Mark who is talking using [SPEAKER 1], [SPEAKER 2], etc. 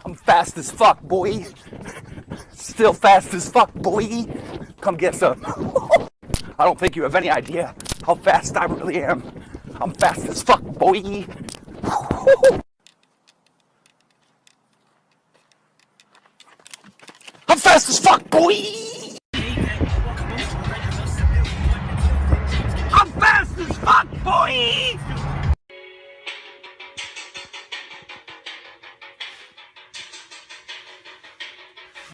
[SPEAKER 1] I'm fast as fuck, boy. Still fast as fuck, boy. Come get some. I don't think you have any idea how fast I really am. I'm fast as fuck, boy. I'm fast as fuck, boy. I'm fast as fuck, boy.